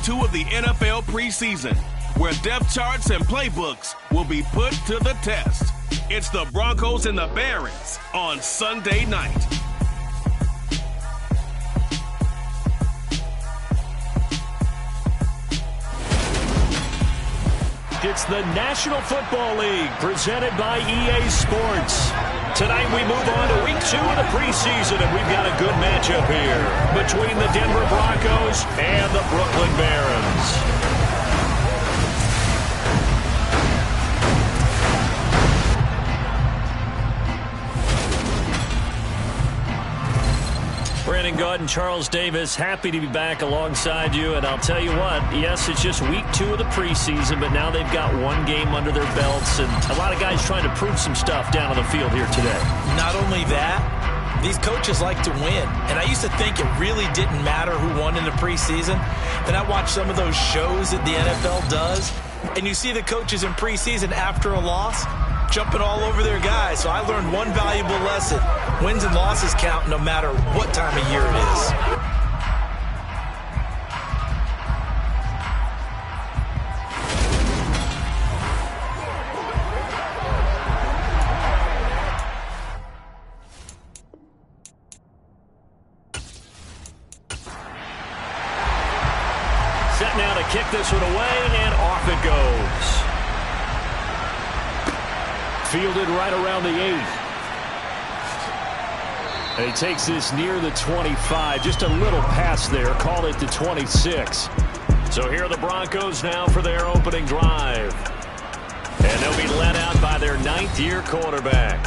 2 of the NFL preseason, where depth charts and playbooks will be put to the test. It's the Broncos and the Barons on Sunday night. It's the National Football League presented by EA Sports. Tonight we move on to week 2 of the preseason, and we've got a good matchup here between the Denver Broncos and the Brooklyn Barons. Brandon Gaud and Charles Davis, happy to be back alongside you. And I'll tell you what, yes, it's just week 2 of the preseason, but now they've got one game under their belts, and a lot of guys trying to prove some stuff down on the field here today. Not only that, these coaches like to win. And I used to think it really didn't matter who won in the preseason. Then I watched some of those shows that the NFL does, and you see the coaches in preseason after a loss jumping all over their guys. So I learned one valuable lesson. Wins and losses count no matter what time of year it is. Set now to kick this one away, and off it goes. Fielded right around the 8. And he takes this near the 25. Just a little pass there. Call it the 26. So here are the Broncos now for their opening drive. And they'll be led out by their 9th-year quarterback.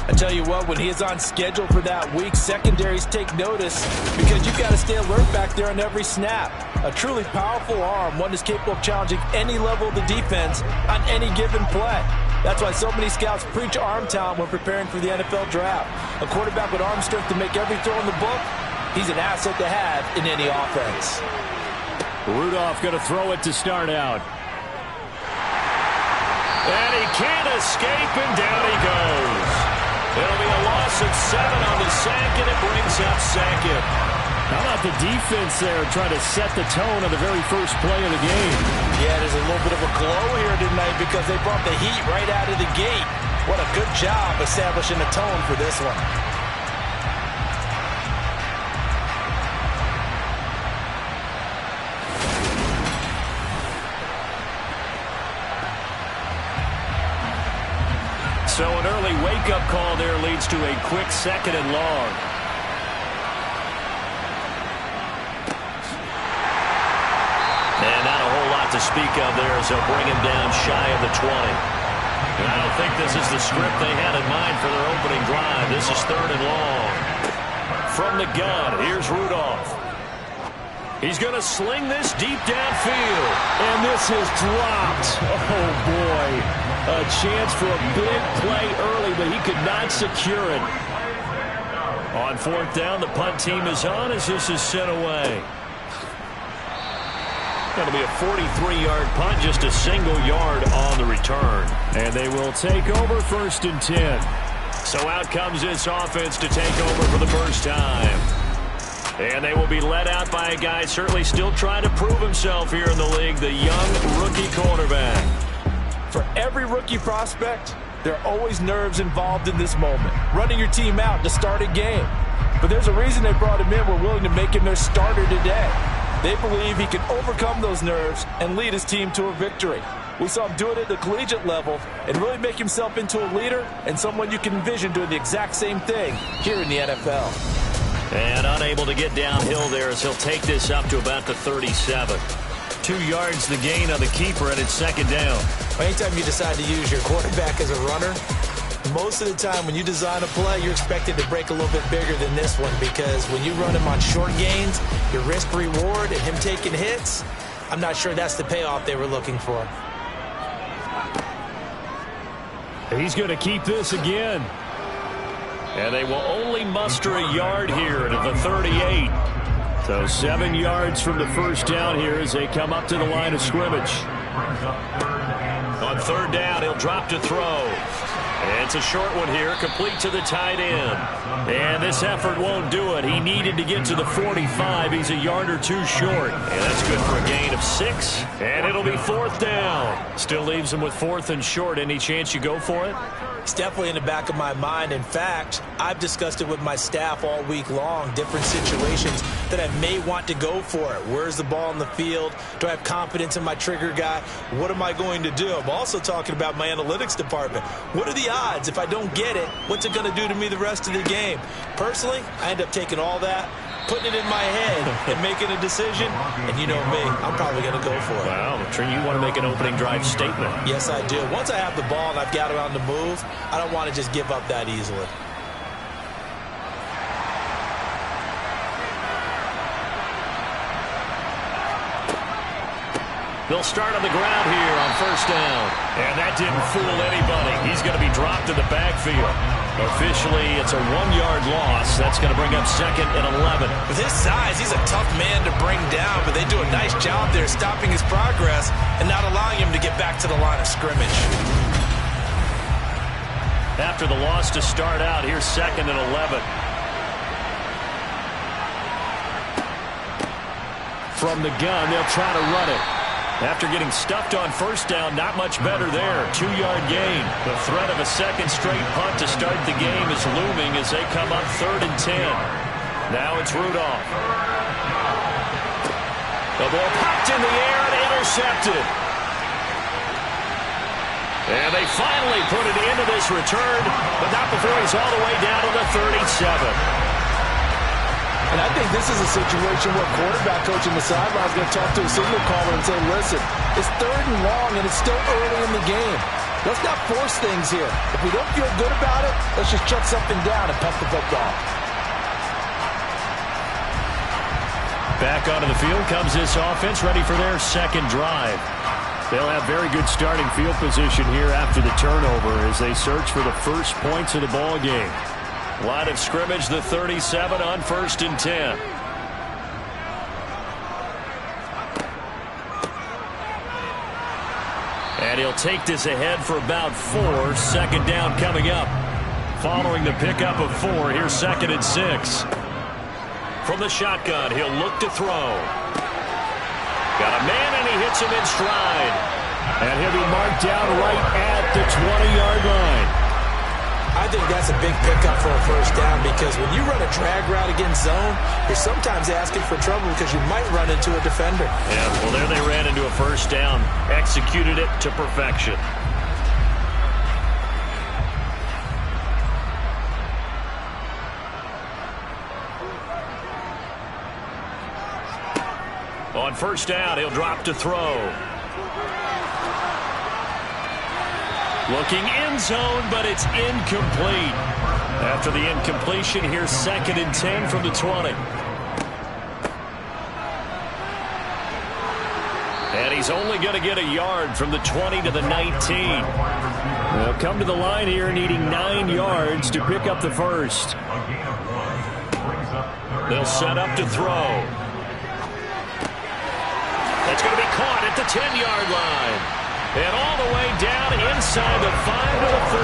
I tell you what, when he is on schedule for that week, secondaries take notice because you've got to stay alert back there on every snap. A truly powerful arm, one that's capable of challenging any level of the defense on any given play. That's why so many scouts preach arm talent when preparing for the NFL draft. A quarterback with arm strength to make every throw in the book, he's an asset to have in any offense. Rudolph going to throw it to start out. And he can't escape, and down he goes. It'll be a loss of 7 on the sack, and it brings up second. How about the defense there trying to set the tone on the very first play of the game? Yeah, there's a little bit of a glow here tonight because they brought the heat right out of the gate. What a good job establishing a tone for this one. So an early wake-up call there leads to a quick 2nd and long. And not a whole lot to speak of there as they'll bring him down shy of the 20. And I don't think this is the script they had in mind for their opening drive. This is 3rd and long. From the gun, here's Rudolph. He's going to sling this deep downfield. And this is dropped. Oh, boy. A chance for a big play early, but he could not secure it. On 4th down, the punt team is on as this is sent away. Going to be a 43-yard punt, just a single yard on the return. And they will take over 1st and 10. So out comes this offense to take over for the first time. And they will be led out by a guy certainly still trying to prove himself here in the league, the young rookie quarterback. For every rookie prospect, there are always nerves involved in this moment. Running your team out to start a game. But there's a reason they brought him in. We're willing to make him their starter today. They believe he can overcome those nerves and lead his team to a victory. We saw him do it at the collegiate level and really make himself into a leader and someone you can envision doing the exact same thing here in the NFL. And unable to get downhill there as he'll take this up to about the 37. 2 yards the gain on the keeper, and it's 2nd down. Anytime you decide to use your quarterback as a runner, most of the time when you design a play, you're expected to break a little bit bigger than this one because when you run him on short gains, your risk-reward and him taking hits, I'm not sure that's the payoff they were looking for. He's going to keep this again. And they will only muster a yard here to the 38. So 7 yards from the first down here as they come up to the line of scrimmage. On 3rd down, he'll drop to throw. It's a short one here, complete to the tight end. And this effort won't do it. He needed to get to the 45. He's a yard or two short. And that's good for a gain of 6. And it'll be 4th down. Still leaves him with 4th and short. Any chance you go for it? It's definitely in the back of my mind. In fact, I've discussed it with my staff all week long, different situations that I may want to go for it. Where's the ball in the field? Do I have confidence in my trigger guy? What am I going to do? I'm also talking about my analytics department. What are the odds? If I don't get it, what's it going to do to me the rest of the game? Personally, I end up taking all that, putting it in my head, and making a decision. And you know me, I'm probably going to go for it. Wow, Trent, you want to make an opening drive statement. Yes, I do. Once I have the ball and I've got it on the move, I don't want to just give up that easily. They'll start on the ground here on 1st down. And that didn't fool anybody. He's going to be dropped in the backfield. Officially, it's a 1-yard loss. That's going to bring up 2nd and 11. With his size, he's a tough man to bring down, but they do a nice job there stopping his progress and not allowing him to get back to the line of scrimmage. After the loss to start out, here's 2nd and 11. From the gun, they'll try to run it. After getting stuffed on 1st down, not much better there. 2-yard gain. The threat of a second straight punt to start the game is looming as they come up 3rd and 10. Now it's Rudolph. The ball popped in the air and intercepted. And they finally put it into this return, but not before he's all the way down to the 37. And I think this is a situation where quarterback coach in the sideline is going to talk to a signal caller and say, listen, it's 3rd and long and it's still early in the game. Let's not force things here. If we don't feel good about it, let's just shut something down and pump the football. Back onto the field comes this offense, ready for their 2nd drive. They'll have very good starting field position here after the turnover as they search for the first points of the ball game. Line of scrimmage, the 37 on 1st and 10. And he'll take this ahead for about 4. 2nd down coming up. Following the pickup of 4, here's 2nd and 6. From the shotgun, he'll look to throw. Got a man, and he hits him in stride. And he'll be marked down right at the 20-yard line. I think that's a big pickup for a 1st down because when you run a drag route against zone, you're sometimes asking for trouble because you might run into a defender. Yeah, well, there they ran into a 1st down. Executed it to perfection. On 1st down, he'll drop to throw. Looking end zone, but it's incomplete. After the incompletion, here's 2nd and 10 from the 20. And he's only going to get a yard from the 20 to the 19. They'll come to the line here needing 9 yards to pick up the 1st. They'll set up to throw. That's going to be caught at the 10-yard line. And all the way down inside the 5 to the 4.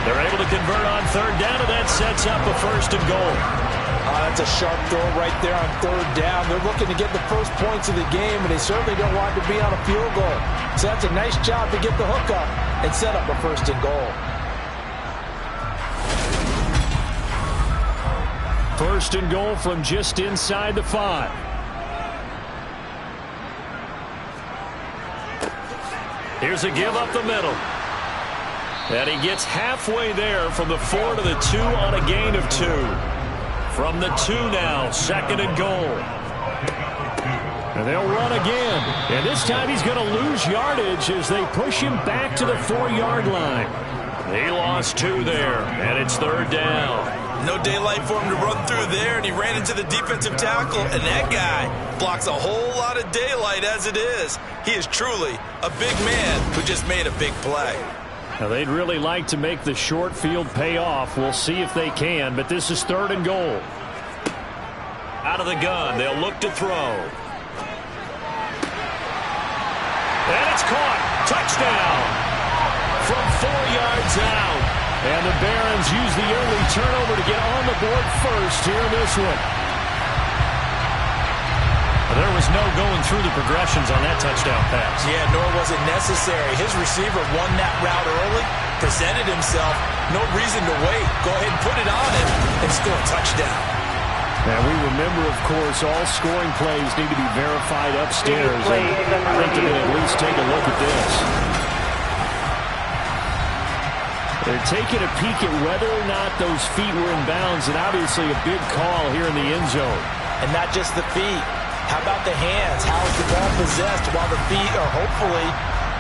They're able to convert on 3rd down, and that sets up a 1st and goal. That's a sharp throw right there on 3rd down. They're looking to get the first points of the game, and they certainly don't want to be on a field goal. So that's a nice job to get the hook up and set up a 1st and goal. 1st and goal from just inside the 5. Here's a give up the middle. And he gets halfway there from the 4 to the 2 on a gain of 2. From the 2 now, 2nd and goal. And they'll run again. And this time he's going to lose yardage as they push him back to the 4-yard line. He lost 2 there, and it's 3rd down. No daylight for him to run through there, and he ran into the defensive tackle, and that guy blocks a whole lot of daylight as it is. He is truly a big man who just made a big play. Now, they'd really like to make the short field pay off. We'll see if they can, but this is 3rd and goal. Out of the gun, they'll look to throw. And it's caught. Touchdown. From 4 yards down. And the Barons use the early turnover to get on the board first here in this one. There was no going through the progressions on that touchdown pass. Yeah, nor was it necessary. His receiver won that route early, presented himself. No reason to wait. Go ahead and put it on him and score a touchdown. Now, we remember, of course, all scoring plays need to be verified upstairs. And I think they can at least take a look at this. They're taking a peek at whether or not those feet were in bounds, and obviously a big call here in the end zone. And not just the feet. How about the hands? How is the ball possessed while the feet are hopefully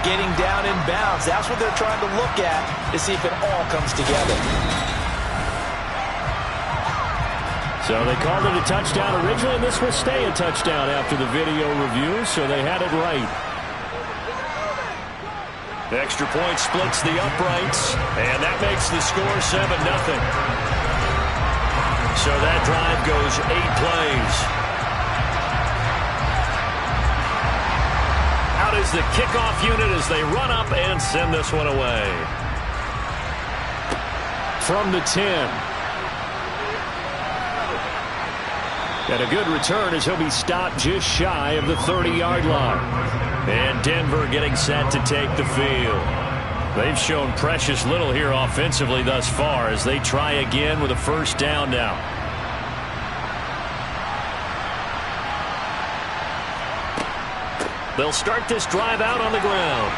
getting down in bounds? That's what they're trying to look at to see if it all comes together. So they called it a touchdown originally, and this will stay a touchdown after the video review, so they had it right. The extra point splits the uprights, and that makes the score 7-0. So that drive goes 8 plays. Out is the kickoff unit as they run up and send this one away. From the 10. And a good return as he'll be stopped just shy of the 30-yard line. And Denver getting set to take the field. They've shown precious little here offensively thus far as they try again with a first down now. They'll start this drive out on the ground.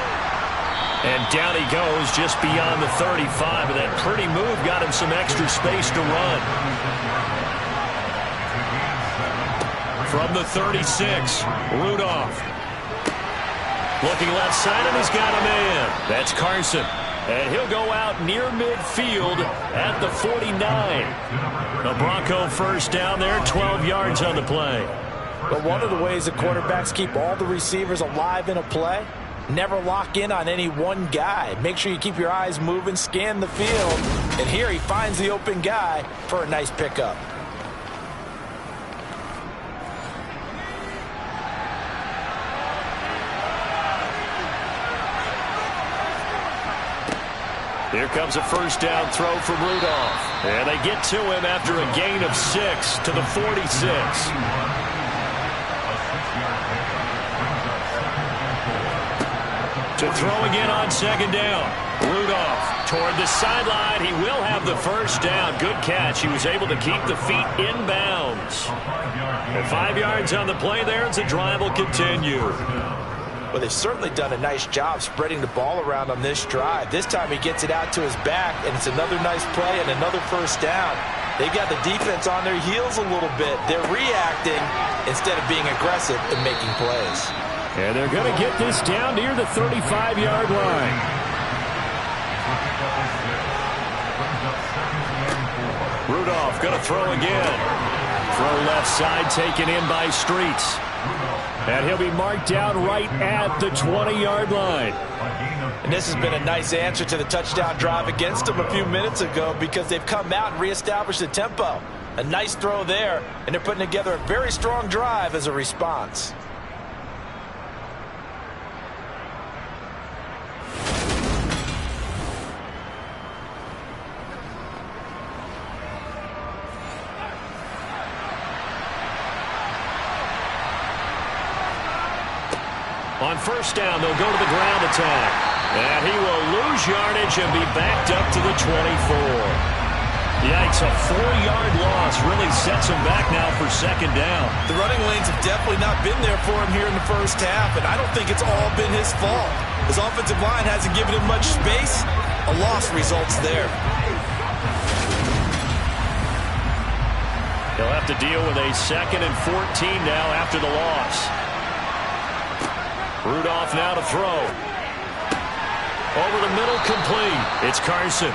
And down he goes just beyond the 35. And that pretty move got him some extra space to run. From the 36, Rudolph. Looking left side, and he's got a man. That's Carson. And he'll go out near midfield at the 49. The Bronco first down there, 12 yards on the play. But one of the ways the quarterbacks keep all the receivers alive in a play, never lock in on any one guy. Make sure you keep your eyes moving, scan the field. And here he finds the open guy for a nice pickup. Here comes a first down throw from Rudolph. And they get to him after a gain of 6 to the 46. To throw again on second down. Rudolph toward the sideline. He will have the first down. Good catch. He was able to keep the feet in bounds. And 5 yards on the play there as the drive will continue. Well, they've certainly done a nice job spreading the ball around on this drive. This time he gets it out to his back, and it's another nice play and another first down. They've got the defense on their heels a little bit. They're reacting instead of being aggressive and making plays. And they're going to get this down near the 35-yard line. Rudolph going to throw again. Throw left side taken in by Streets. And he'll be marked down right at the 20-yard line. And this has been a nice answer to the touchdown drive against them a few minutes ago because they've come out and reestablished the tempo. A nice throw there, and they're putting together a very strong drive as a response. On first down, they'll go to the ground attack. And he will lose yardage and be backed up to the 24. Yikes, a 4-yard loss really sets him back now for second down. The running lanes have definitely not been there for him here in the first half, and I don't think it's all been his fault. His offensive line hasn't given him much space. A loss results there. He'll have to deal with a 2nd and 14 now after the loss. Rudolph now to throw. Over the middle, complete. It's Carson.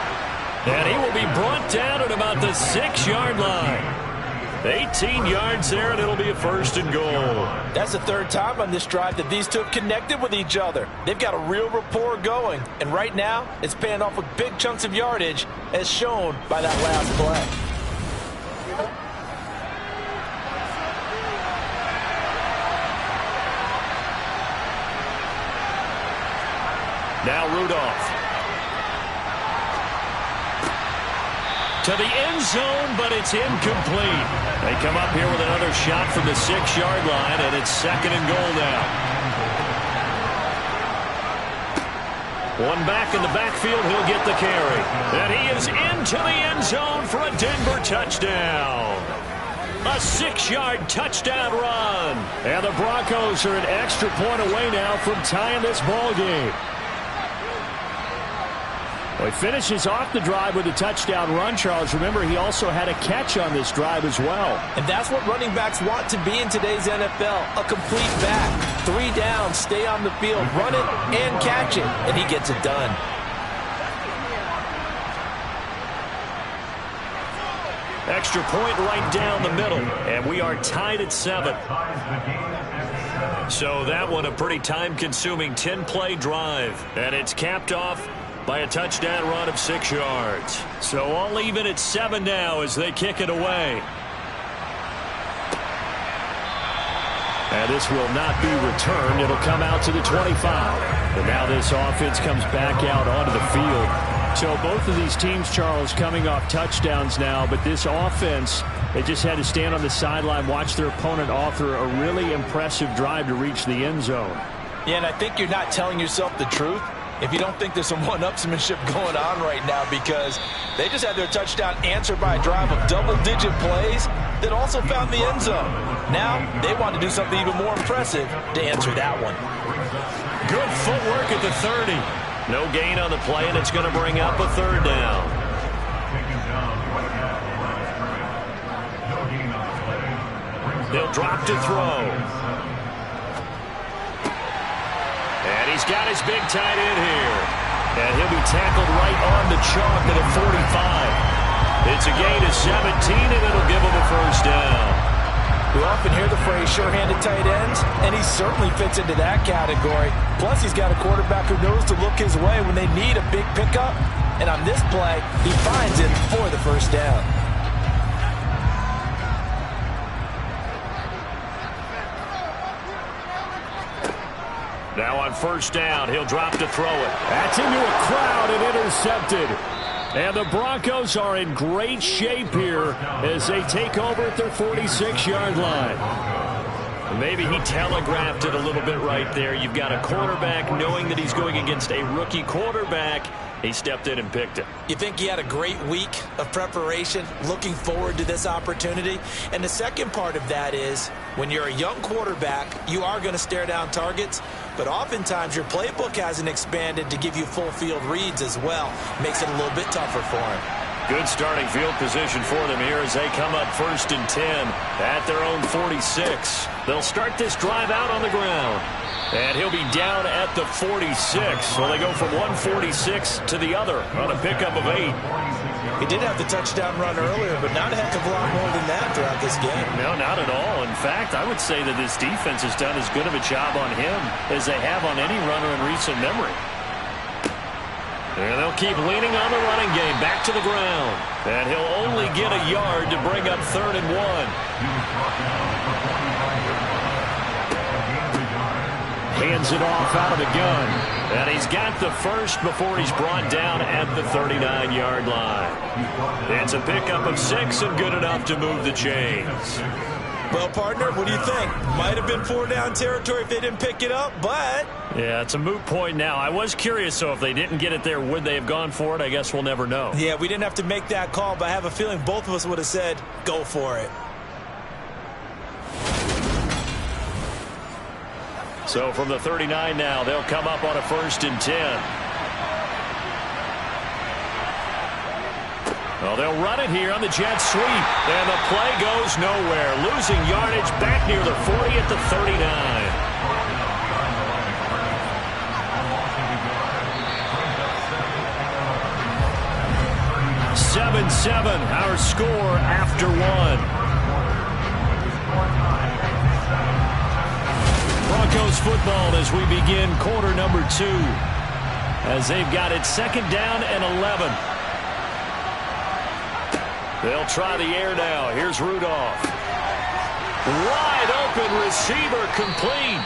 And he will be brought down at about the 6-yard line. 18 yards there, and it'll be a first and goal. That's the third time on this drive that these two have connected with each other. They've got a real rapport going. And right now, it's paying off with big chunks of yardage, as shown by that last play. Now Rudolph. to the end zone, but it's incomplete. They come up here with another shot from the 6-yard line, and it's 2nd and goal now. One back in the backfield, he'll get the carry. And he is into the end zone for a Denver touchdown. A 6-yard touchdown run. And the Broncos are an extra point away now from tying this ball game. Well, he finishes off the drive with a touchdown run, Charles. Remember, he also had a catch on this drive as well. And that's what running backs want to be in today's NFL, a complete back. 3 down, stay on the field, run it and catch it, and he gets it done. Extra point right down the middle, and we are tied at 7. So that one a pretty time-consuming 10-play drive, and it's capped off by a touchdown run of 6 yards. So all even at 7 now as they kick it away. And this will not be returned. It'll come out to the 25. And now this offense comes back out onto the field. So both of these teams, Charles, coming off touchdowns now, but this offense, they just had to stand on the sideline, watch their opponent author a really impressive drive to reach the end zone. Yeah, and I think you're not telling yourself the truth if you don't think there's some one-upsmanship going on right now, because they just had their touchdown answered by a drive of double-digit plays that also found the end zone. Now they want to do something even more impressive to answer that one. Good footwork at the 30. No gain on the play, and it's going to bring up a 3rd down. They'll drop to throw. And he's got his big tight end here. And he'll be tackled right on the chalk at a 45. It's a gain of 17, and it'll give him a 1st down. We often hear the phrase sure-handed tight ends, and he certainly fits into that category. Plus, he's got a quarterback who knows to look his way when they need a big pickup. And on this play, he finds it for the 1st down. Now on 1st down, he'll drop to throw it. That's into a crowd and intercepted. And the Broncos are in great shape here as they take over at their 46-yard line. Maybe he telegraphed it a little bit right there. You've got a quarterback knowing that he's going against a rookie quarterback. He stepped in and picked it. You think he had a great week of preparation, looking forward to this opportunity? And the second part of that is, when you're a young quarterback, you are going to stare down targets, but oftentimes your playbook hasn't expanded to give you full field reads as well. Makes it a little bit tougher for him. Good starting field position for them here as they come up 1st and 10 at their own 46. They'll start this drive out on the ground. And he'll be down at the 46. So they go from one 46 to the other on a pickup of 8. He did have the touchdown run earlier, but not a heck of a lot more than that throughout this game. No, not at all. In fact, I would say that this defense has done as good of a job on him as they have on any runner in recent memory. And they'll keep leaning on the running game back to the ground. And he'll only get a yard to bring up 3rd and 1. Hands it off out of the gun. And he's got the 1st before he's brought down at the 39-yard line. It's a pickup of 6 and good enough to move the chains. Well, partner, what do you think? Might have been 4-down territory if they didn't pick it up, but... Yeah, it's a moot point now. I was curious, so if they didn't get it there, would they have gone for it? I guess we'll never know. Yeah, we didn't have to make that call, but I have a feeling both of us would have said, go for it. So from the 39 now, they'll come up on a 1st and 10. Well, they'll run it here on the jet sweep. And the play goes nowhere. Losing yardage back near the 40 at the 39. 7-7, our score after 1. Broncos football as we begin quarter number 2. As they've got it 2nd down and 11. They'll try the air now. Here's Rudolph. Wide open receiver complete.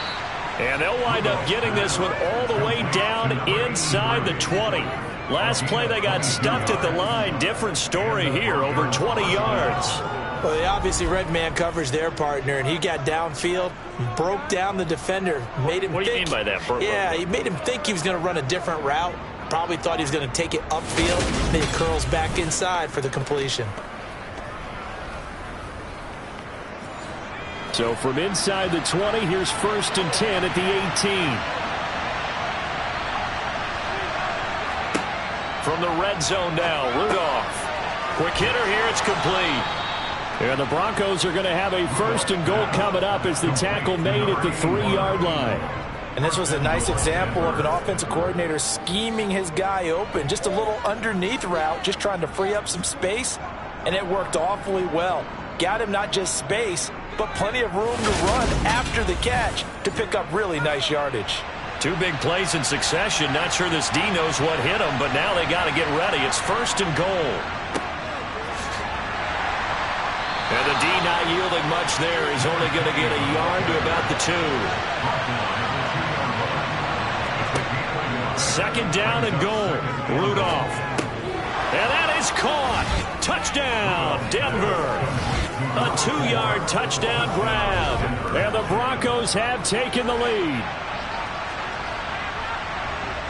And they'll wind up getting this one all the way down inside the 20. Last play they got stuffed at the line. Different story here, over 20 yards. Well, they obviously read man coverage their partner, and he got downfield, broke down the defender, made him What do you mean by that? Yeah, he made him think he was going to run a different route. Probably thought he was going to take it upfield, then he curls back inside for the completion. So from inside the 20, here's 1st and 10 at the 18. From the red zone now, Rudolph. Quick hitter here, it's complete. And the Broncos are going to have a 1st and goal coming up as the tackle made at the 3-yard line. And this was a nice example of an offensive coordinator scheming his guy open. Just a little underneath route, just trying to free up some space, and it worked awfully well. Got him not just space, but plenty of room to run after the catch to pick up really nice yardage. 2 big plays in succession. Not sure this D knows what hit him, but now they got to get ready. It's 1st and goal. And the D not yielding much there. He's only going to get a yard to about the 2. 2nd down and goal. Rudolph. And that is caught. Touchdown, Denver. A 2-yard touchdown grab. And the Broncos have taken the lead.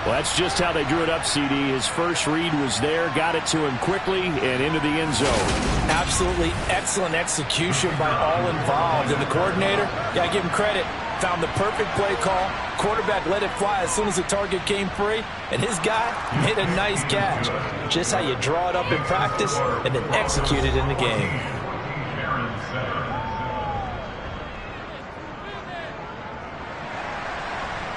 Well, that's just how they drew it up, CD. His first read was there, got it to him quickly, and into the end zone. Absolutely excellent execution by all involved. And the coordinator, got to give him credit, found the perfect play call. Quarterback let it fly as soon as the target came free, and his guy made a nice catch. Just how you draw it up in practice and then execute it in the game.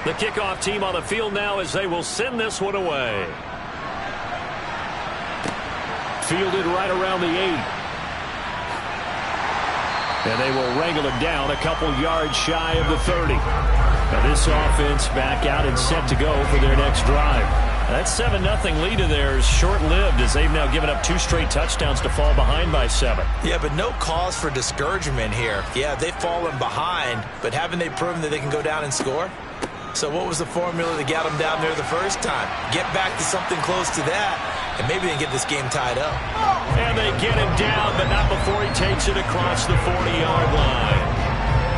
The kickoff team on the field now as they will send this one away. Fielded right around the 8. And they will wrangle it down a couple yards shy of the 30. Now this offense back out and set to go for their next drive. That 7-0 lead of theirs short-lived as they've now given up 2 straight touchdowns to fall behind by 7. Yeah, but no cause for discouragement here. Yeah, they've fallen behind, but haven't they proven that they can go down and score? So what was the formula that got them down there the first time? Get back to something close to that, and maybe they can get this game tied up. And they get him down, but not before he takes it across the 40-yard line.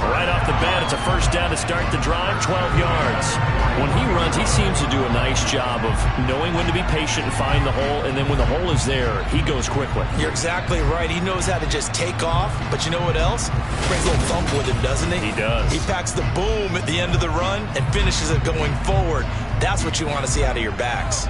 Right off the bat, it's a 1st down to start the drive, 12 yards. When he runs, he seems to do a nice job of knowing when to be patient and find the hole, and then when the hole is there, he goes quickly. You're exactly right. He knows how to just take off, but you know what else? Brings a little thump with him, doesn't he? He does. He packs the boom at the end of the run and finishes it going forward. That's what you want to see out of your backs.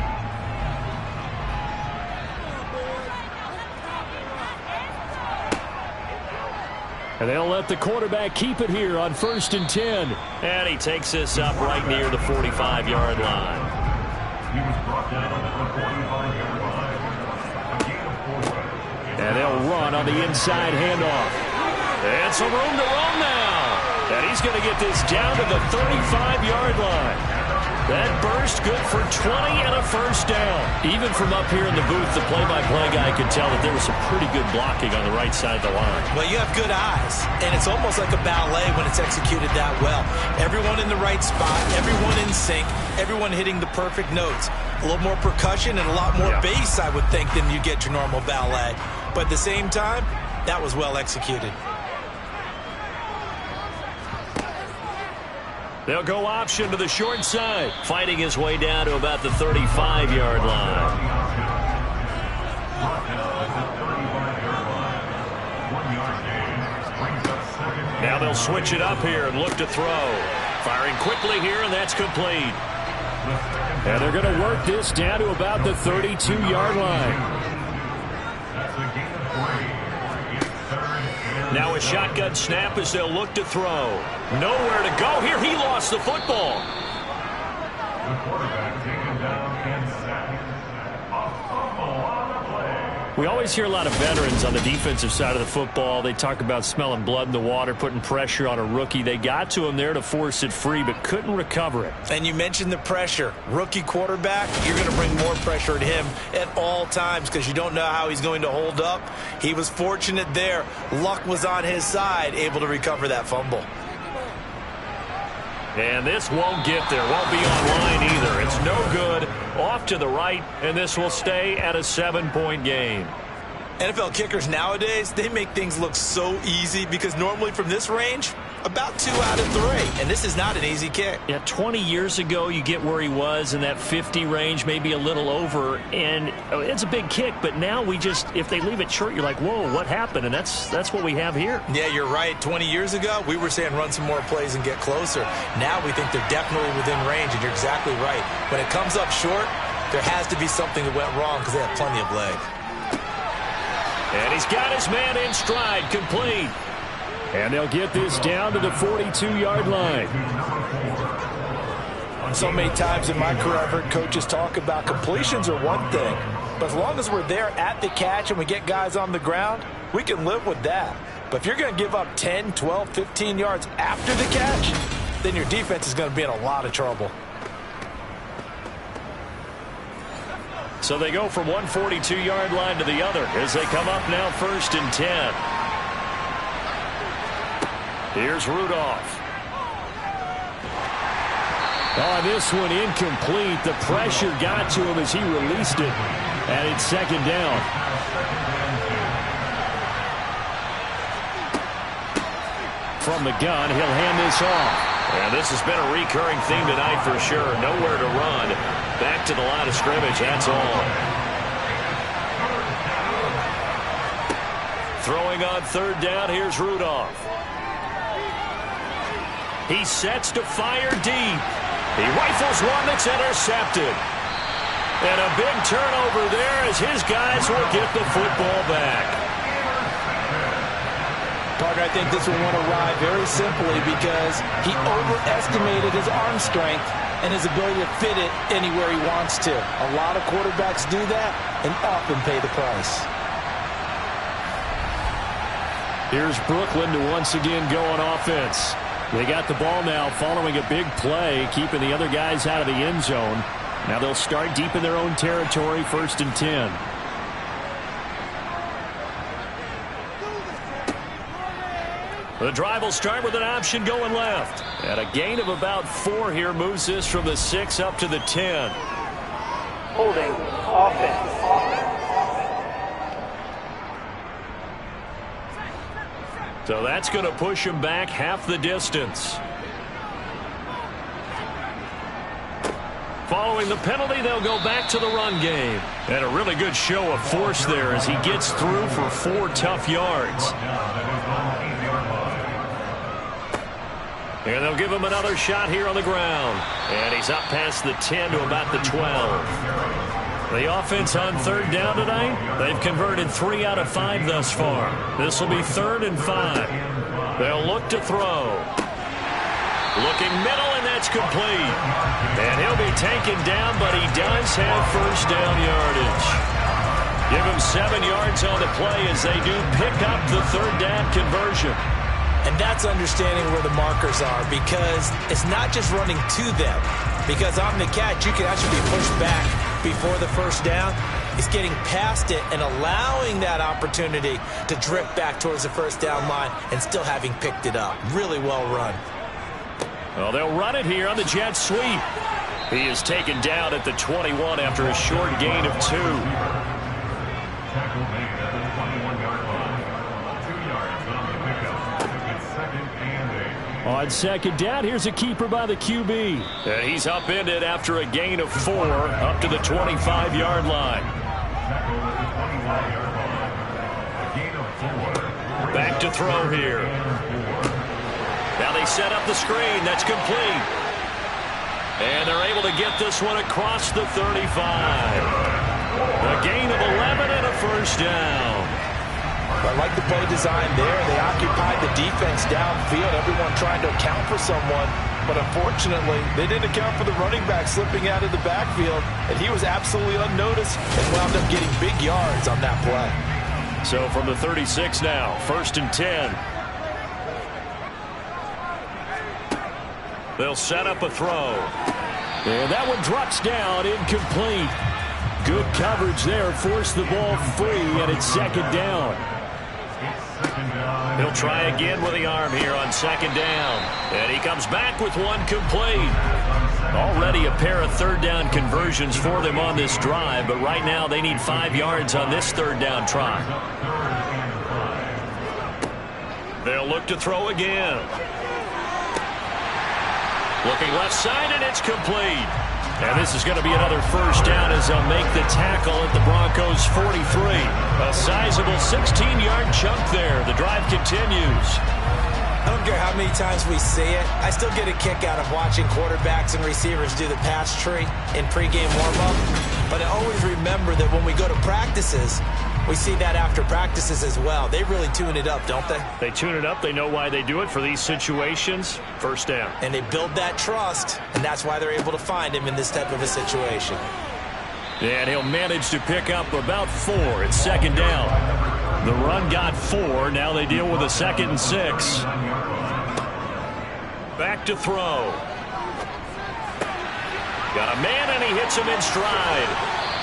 And they'll let the quarterback keep it here on 1st and 10. And he takes this up right near the 45-yard line. And they'll run on the inside handoff. And some room to run now. And he's going to get this down to the 35-yard line. That burst good for 20 and a 1st down. Even from up here in the booth, the play-by-play guy could tell that there was some pretty good blocking on the right side of the line. Well, you have good eyes, and it's almost like a ballet when it's executed that well. Everyone in the right spot, everyone in sync, everyone hitting the perfect notes. A little more percussion and a lot more bass, I would think, than you get your normal ballet. But at the same time, that was well executed. They'll go option to the short side, fighting his way down to about the 35-yard line. Now they'll switch it up here and look to throw. Firing quickly here, and that's complete. And they're going to work this down to about the 32-yard line. Now a shotgun snap as they'll look to throw. Nowhere to go here. He lost the football. The quarterback taken down and sacked. We always hear a lot of veterans on the defensive side of the football. They talk about smelling blood in the water, putting pressure on a rookie. They got to him there to force it free, but couldn't recover it. And you mentioned the pressure. Rookie quarterback, you're going to bring more pressure at him at all times because you don't know how he's going to hold up. He was fortunate there. Luck was on his side, able to recover that fumble. And this won't get there. Won't be online either. It's no good. Off to the right, and this will stay at a 7-point game. NFL kickers nowadays, they make things look so easy because normally from this range, about 2 out of 3. And this is not an easy kick. Yeah, 20 years ago, you get where he was in that 50 range, maybe a little over, and it's a big kick. But now we just, if they leave it short, you're like, whoa, what happened? And that's what we have here. Yeah, you're right. 20 years ago, we were saying run some more plays and get closer. Now we think they're definitely within range, and you're exactly right. When it comes up short, there has to be something that went wrong because they have plenty of leg. And he's got his man in stride, complete. And they'll get this down to the 42-yard line. So many times in my career, I've heard coaches talk about completions are one thing. But as long as we're there at the catch and we get guys on the ground, we can live with that. But if you're going to give up 10, 12, 15 yards after the catch, then your defense is going to be in a lot of trouble. So they go from one 42-yard line to the other as they come up now 1st and 10. Here's Rudolph. Oh, this one incomplete. The pressure got to him as he released it. And it's 2nd down. From the gun, he'll hand this off. And this has been a recurring theme tonight for sure. Nowhere to run. Back to the line of scrimmage, that's all. Throwing on 3rd down, here's Rudolph. He sets to fire deep. He rifles one that's intercepted. And a big turnover there as his guys will get the football back. Parker, I think this one won't arrive very simply because he overestimated his arm strength and his ability to fit it anywhere he wants to. A lot of quarterbacks do that and often pay the price. Here's Brooklyn to once again go on offense. They got the ball now following a big play, keeping the other guys out of the end zone. Now they'll start deep in their own territory, 1st and 10. The drive will start with an option going left. And a gain of about 4 here moves this from the 6 up to the 10. Holding offense. So that's going to push him back half the distance. Following the penalty, they'll go back to the run game. And a really good show of force there as he gets through for 4 tough yards. And they'll give him another shot here on the ground. And he's up past the 10 to about the 12. The offense on 3rd down tonight, they've converted 3 out of 5 thus far. This will be 3rd and 5. They'll look to throw. Looking middle, and that's complete. And he'll be taken down, but he does have 1st down yardage. Give him 7 yards on the play as they do pick up the 3rd down conversion. And that's understanding where the markers are because it's not just running to them. Because on the catch, you can actually be pushed back before the 1st down. It's getting past it and allowing that opportunity to drift back towards the 1st down line and still having picked it up. Really well run. Well, they'll run it here on the jet sweep. He is taken down at the 21 after a short gain of 2. On 2nd down, here's a keeper by the QB. And he's upended after a gain of 4 up to the 25-yard line. Back to throw here. Now they set up the screen. That's complete. And they're able to get this one across the 35. A gain of 11 and a 1st down. I like the play design there. They occupied the defense downfield, everyone trying to account for someone. But unfortunately, they didn't account for the running back slipping out of the backfield, and he was absolutely unnoticed and wound up getting big yards on that play. So from the 36 now, 1st and 10. They'll set up a throw. And that one drops down, incomplete. Good coverage there, forced the ball free, and it's 2nd down. He'll try again with the arm here on second down. And he comes back with one complete. Already a pair of third down conversions for them on this drive, but right now they need 5 yards on this third down try. They'll look to throw again. Looking left side, and it's complete. And this is going to be another first down as they'll make the tackle at the Broncos' 43. A sizable 16-yard chunk there. The drive continues. I don't care how many times we see it. I still get a kick out of watching quarterbacks and receivers do the pass tree in pregame warm-up. But I always remember that when we go to practices, we see that after practices as well. They really tune it up, don't they? They tune it up. They know why they do it for these situations. First down. And they build that trust, and that's why they're able to find him in this type of a situation. And he'll manage to pick up about 4. It's second down. The run got 4. Now they deal with a 2nd and 6. Back to throw. Got a man, and he hits him in stride.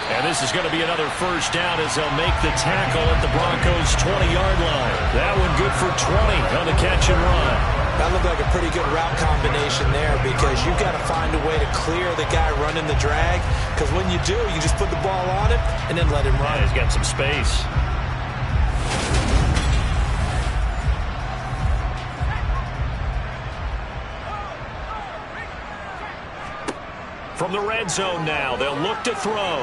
And this is going to be another first down as they'll make the tackle at the Broncos' 20-yard line. That one good for 20 on the catch and run. That looked like a pretty good route combination there because you've got to find a way to clear the guy running the drag. Because when you do, you just put the ball on him and then let him run. Yeah, he's got some space. From the red zone now, they'll look to throw.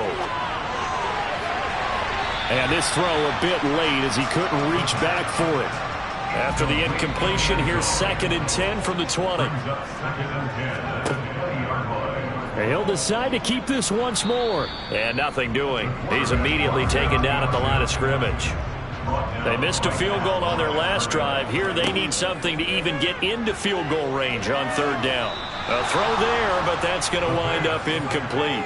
And this throw a bit late as he couldn't reach back for it. After the incompletion, here's 2nd and 10 from the 20. And he'll decide to keep this once more. And nothing doing. He's immediately taken down at the line of scrimmage. They missed a field goal on their last drive. Here they need something to even get into field goal range on third down. A throw there, but that's going to wind up incomplete.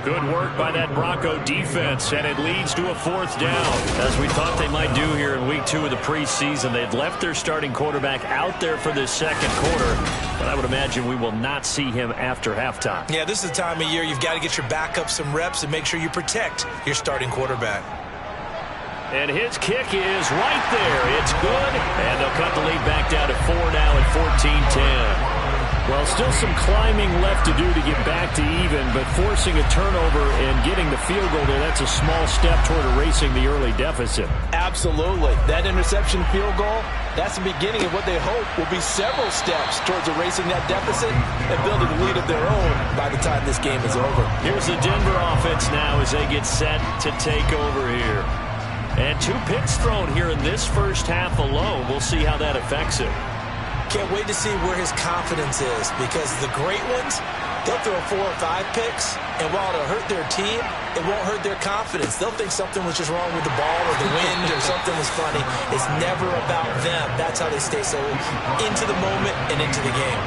Good work by that Bronco defense, and it leads to a 4th down. As we thought they might do here in week 2 of the preseason, they'd left their starting quarterback out there for this second quarter, but I would imagine we will not see him after halftime. Yeah, this is the time of year you've got to get your backup some reps and make sure you protect your starting quarterback. And his kick is right there. It's good, and they'll cut the lead back down to 4 now at 14-10. Well, still some climbing left to do to get back to even, but forcing a turnover and getting the field goal there, that's a small step toward erasing the early deficit. Absolutely. That interception field goal, that's the beginning of what they hope will be several steps towards erasing that deficit and building a lead of their own by the time this game is over. Here's the Denver offense now as they get set to take over here. And 2 picks thrown here in this first half alone. We'll see how that affects him. Can't wait to see where his confidence is because the great ones, they'll throw 4 or 5 picks, and while it'll hurt their team, it won't hurt their confidence. They'll think something was just wrong with the ball or the wind or something was funny. It's never about them. That's how they stay so into the moment and into the game.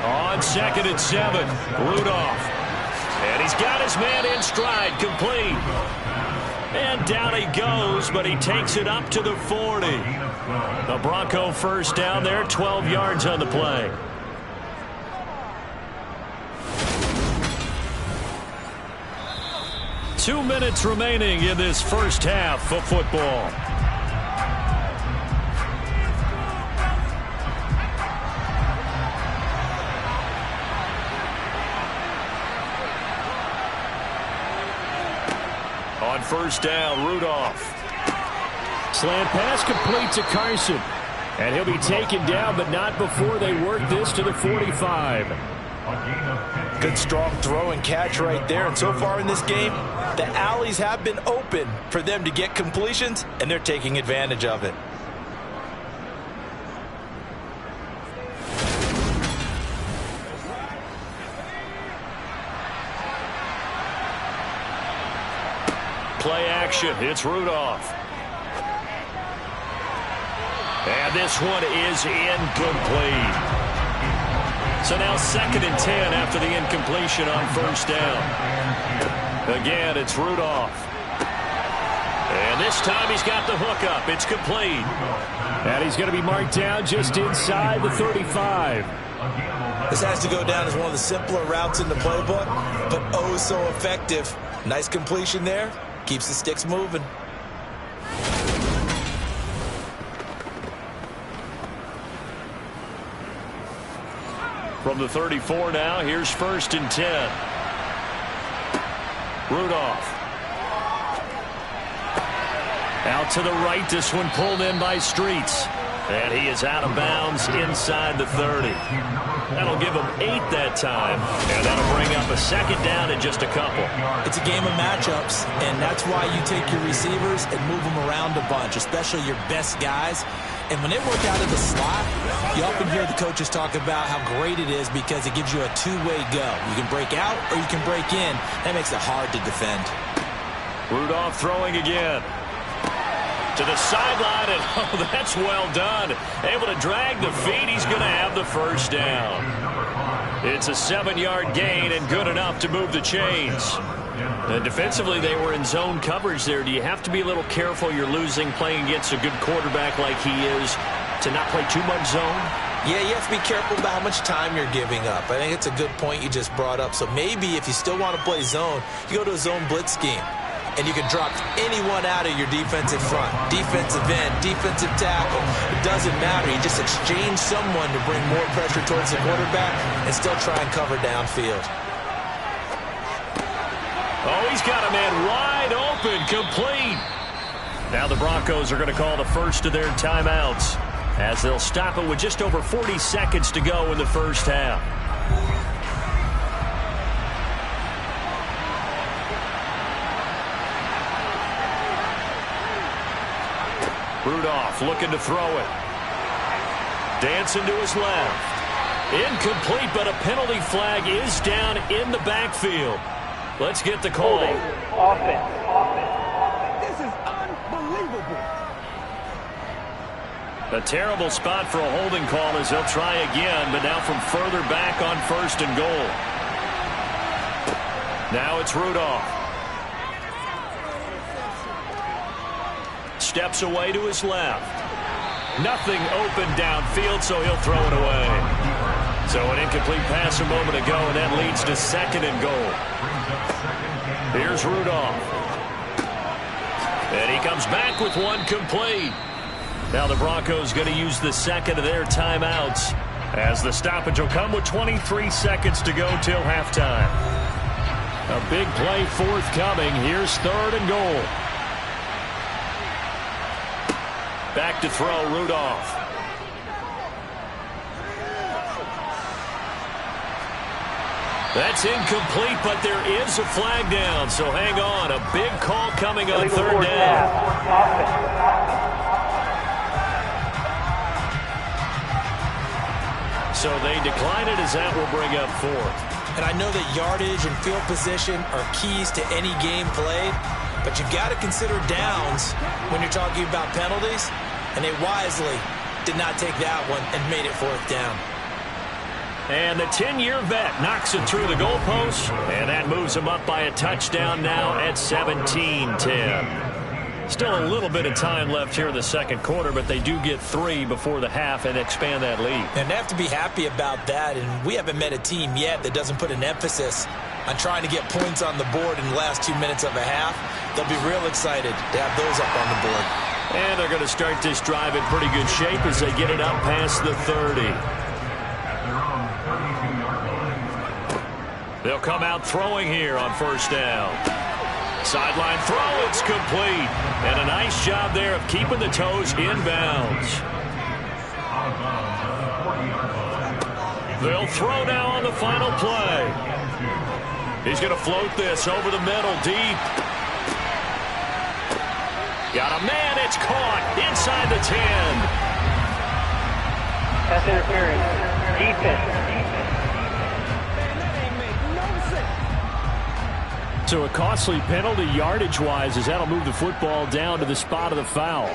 On 2nd and 7, Rudolph. And he's got his man in stride, complete. And down he goes, but he takes it up to the 40. The Bronco first down there, 12 yards on the play. Two minutes remaining in this first half of football. On first down, Rudolph. Slant pass complete to Carson. And he'll be taken down, but not before they work this to the 45. Good strong throw and catch right there. And so far in this game, the alleys have been open for them to get completions, and they're taking advantage of it. Play action. It's Rudolph. And this one is incomplete. So now 2nd and 10 after the incompletion on first down. Again, it's Rudolph. And this time he's got the hookup. It's complete. And he's going to be marked down just inside the 35. This has to go down as one of the simpler routes in the playbook, but oh so effective. Nice completion there. Keeps the sticks moving. From the 34 now, here's 1st and 10. Rudolph. Out to the right, this one pulled in by Streets. And he is out of bounds inside the 30. That'll give him 8 that time. And that'll bring up a 2nd down and just a couple. It's a game of matchups, and that's why you take your receivers and move them around a bunch, especially your best guys. And when they work out of the slot, you often hear the coaches talk about how great it is because it gives you a two-way go. You can break out or you can break in. That makes it hard to defend. Rudolph throwing again. To the sideline, and oh, that's well done. Able to drag the feet. He's going to have the 1st down. It's a 7-yard gain and good enough to move the chains. And defensively, they were in zone coverage there. Do you have to be a little careful? You're losing playing against a good quarterback like he is to not play too much zone? Yeah, you have to be careful about how much time you're giving up. I think it's a good point you just brought up. So maybe if you still want to play zone, you go to a zone blitz scheme. And you can drop anyone out of your defensive front. Defensive end, defensive tackle. It doesn't matter. You just exchange someone to bring more pressure towards the quarterback and still try and cover downfield. Oh, he's got a man wide open, complete. Now the Broncos are going to call the first of their timeouts as they'll stop it with just over 40 seconds to go in the first half. Rudolph looking to throw it. Dancing to his left. Incomplete, but a penalty flag is down in the backfield. Let's get the call. Offense. This is unbelievable. A terrible spot for a holding call as they'll try again, but now from further back on 1st and goal. Now it's Rudolph. Steps away to his left. Nothing open downfield, so he'll throw it away. So an incomplete pass a moment ago, and that leads to 2nd and goal. Here's Rudolph. And he comes back with one complete. Now the Broncos going to use the 2nd of their timeouts as the stoppage will come with 23 seconds to go till halftime. A big play forthcoming. Here's 3rd and goal. Back to throw, Rudolph. That's incomplete, but there is a flag down, so hang on. A big call coming on 3rd down. So they decline it as that will bring up 4th. And I know that yardage and field position are keys to any game played, but you've got to consider downs when you're talking about penalties, and they wisely did not take that one and made it 4th down. And the 10-year vet knocks it through the goalpost, and that moves him up by a touchdown now at 17-10. Still a little bit of time left here in the 2nd quarter, but they do get 3 before the half and expand that lead. And they have to be happy about that, and we haven't met a team yet that doesn't put an emphasis on trying to get points on the board in the last 2 minutes of a half. They'll be real excited to have those up on the board. And they're going to start this drive in pretty good shape as they get it up past the 30. They'll come out throwing here on 1st down. Sideline throw, it's complete. And a nice job there of keeping the toes in bounds. They'll throw now on the final play. He's going to float this over the middle deep. Got a man, it's caught inside the 10. Pass interference. Defense. So a costly penalty yardage-wise as that'll move the football down to the spot of the foul.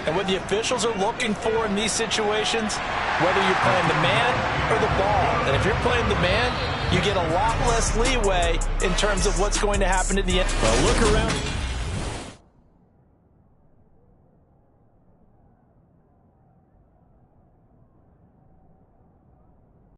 And what the officials are looking for in these situations, whether you're playing the man or the ball. And if you're playing the man, you get a lot less leeway in terms of what's going to happen at the end. Well, look around.